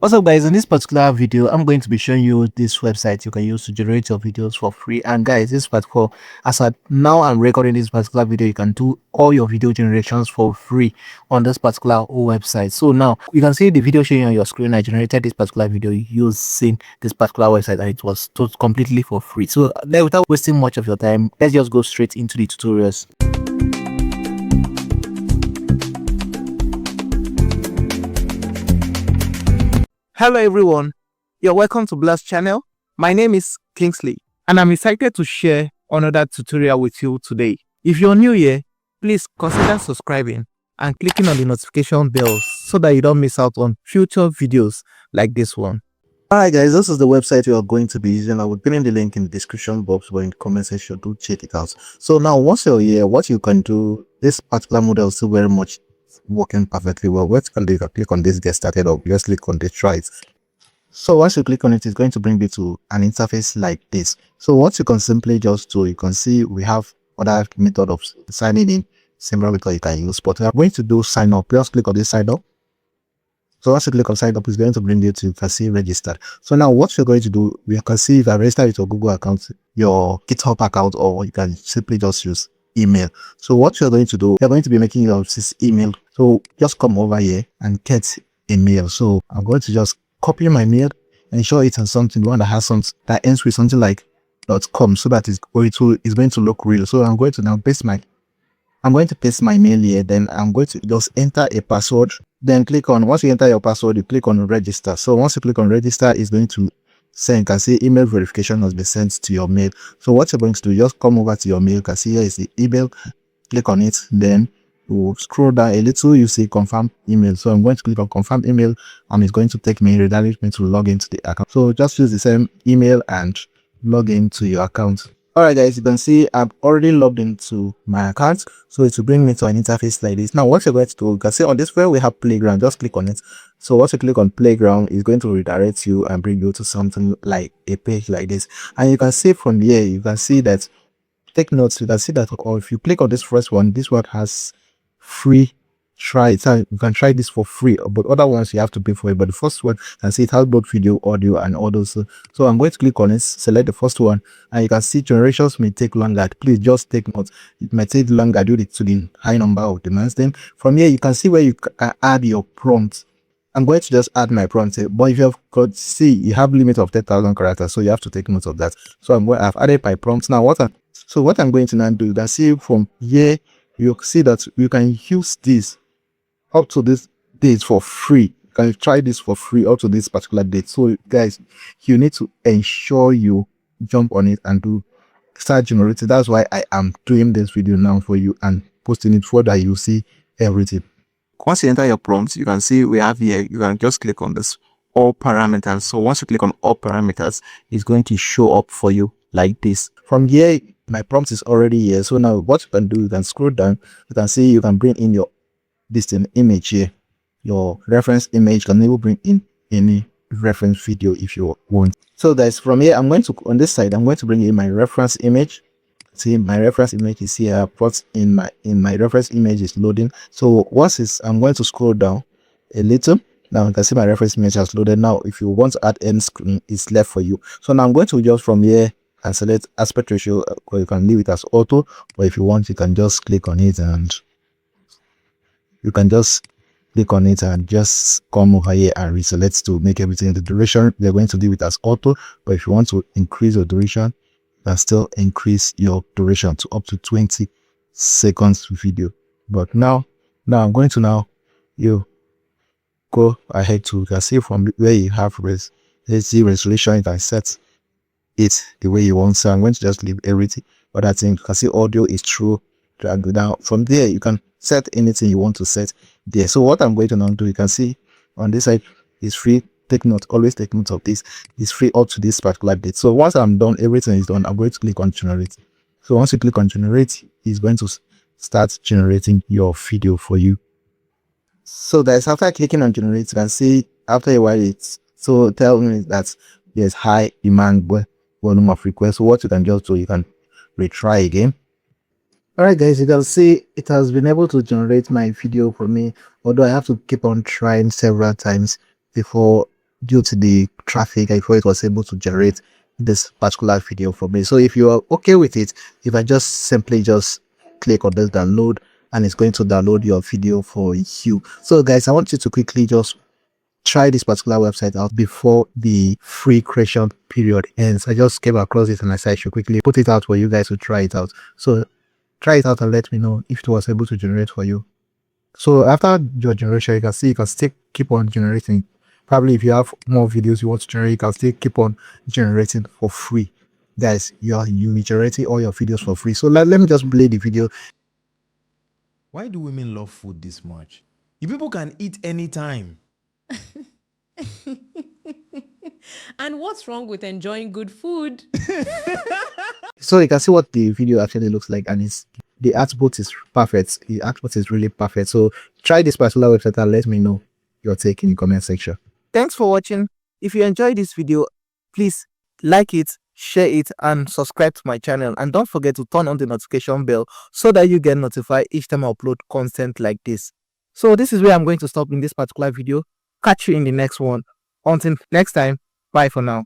What's up guys, in this particular video I'm going to be showing you this website you can use to generate your videos for free. And guys, this particular, as at now I'm recording this particular video, you can do all your video generations for free on this particular website. So now you can see the video showing on your screen. I generated this particular video using this particular website and it was completely for free. So then, without wasting much of your time, let's just go straight into the tutorials. Hello everyone, you're welcome to Blast channel. My name is Kingsley and I'm excited to share another tutorial with you today. If you're new here, please consider subscribing and clicking on the notification bell so that you don't miss out on future videos like this one. Alright guys, this is the website you are going to be using. I will put in the link in the description box or in the comment section. Do check it out. So now once you're here, what you can do, this particular model is still very much working perfectly well. What can do, you can click on this, get started, or just click on this, try it. So once you click on it, it's going to bring you to an interface like this. So what you can simply just do, you can see we have other method of signing in, similar method you can use, but we are going to do sign up. Just click on this sign up. So once you click on sign up, it's going to bring you to, you can see registered. So now what you're going to do, you can see if I register with your Google account, your GitHub account, or you can simply just use email. So what you're going to do, you're going to be making your this email. So just come over here and get a mail. So I'm going to just copy my mail, ensure it has something, one that has something that ends with something like .com, so that it's going to look real. So I'm going to now paste my mail here. Then I'm going to just enter a password. Then click on, once you enter your password, you click on register. So once you click on register, it's going to send, you can see email verification has been sent to your mail. So what you're going to do, just come over to your mail. You can see here is the email, click on it, then you scroll down a little, you see confirm email. So I'm going to click on confirm email and it's going to take me, redirect me to log into the account. So just use the same email and log into your account. Alright guys, you can see I've already logged into my account, so it will bring me to an interface like this. Now what you're going to do, you can see on this where we have playground, just click on it. So once you click on playground, it's going to redirect you and bring you to something like a page like this. And you can see from here, you can see that, take notes, you can see that, or if you click on this first one, this one has free try. So you can try this for free, but other ones you have to pay for it. But the first one, you can see it has both video, audio, and all those. So I'm going to click on it, select the first one, and you can see generations may take longer. Please just take note, it might take longer due to the high number of demands. Then from here you can see where you can add your prompt. I'm going to just add my prompt here, but if you have got, see, you have limit of 10,000 characters, so you have to take note of that. So I've added my prompts. Now what I'm going to now do, that see from here you see that you can use this up to this date for free. You can try this for free up to this particular date. So guys, you need to ensure you jump on it and start generating. That's why I am doing this video now for you and posting it so that you see everything. Once you enter your prompts, you can see we have here, you can just click on this all parameters. So once you click on all parameters, it's going to show up for you like this. From here, my prompt is already here. So now what you can do, you can scroll down, you can see you can bring in your image here, your reference image. You can even bring in any reference video if you want. So guys, from here I'm going to, on this side, I'm going to bring in my reference image. See, my reference image is here. What's in my reference image is loading. So I'm going to scroll down a little. Now you can see my reference image has loaded. Now if you want to add end screen, it's left for you. So now I'm going to just from here and select aspect ratio, or you can leave it as auto, or if you want you can just click on it and just come over here and reselect to make everything. The duration they're going to leave it as auto, but if you want to increase your duration, you can still increase your duration to up to 20 seconds video. But now I'm going to you go ahead to, you can see from where you have resolution, you can set it the way you want. So I'm going to just leave everything, but I think you can see audio is true. Drag down from there, you can set anything you want to set there. So what I'm going to now do, you can see on this side is free. Take note, always take note of this. It's free up to this particular date. So once I'm done, everything is done, I'm going to click on generate. So once you click on generate, it's going to start generating your video for you. So guys, after clicking on generate, you can see after a while it's so tell me that there's high demand volume of requests. So what you can just do, you can retry again. Alright guys, you can see it has been able to generate my video for me, although I have to keep on trying several times before due to the traffic, before it was able to generate this particular video for me. So if you are okay with it, if I just simply just click on this download, and it's going to download your video for you. So guys, I want you to quickly just try this particular website out before the free creation period ends. I just came across it and I said I should quickly put it out for you guys to try it out. So try it out and let me know if it was able to generate for you. So after your generation, you can see you can still keep on generating. Probably if you have more videos you want to generate, you can still keep on generating for free. Guys, you'll be generating all your videos for free. So let me just play the video. Why do women love food this much? You people can eat anytime. And what's wrong with enjoying good food? So you can see what the video actually looks like, and the output is perfect. The output is really perfect. So try this particular website and let me know your take in the comment section. Thanks for watching. If you enjoyed this video, please like it, share it, and subscribe to my channel. And don't forget to turn on the notification bell so that you get notified each time I upload content like this. So this is where I'm going to stop in this particular video. Catch you in the next one. Until next time, bye for now.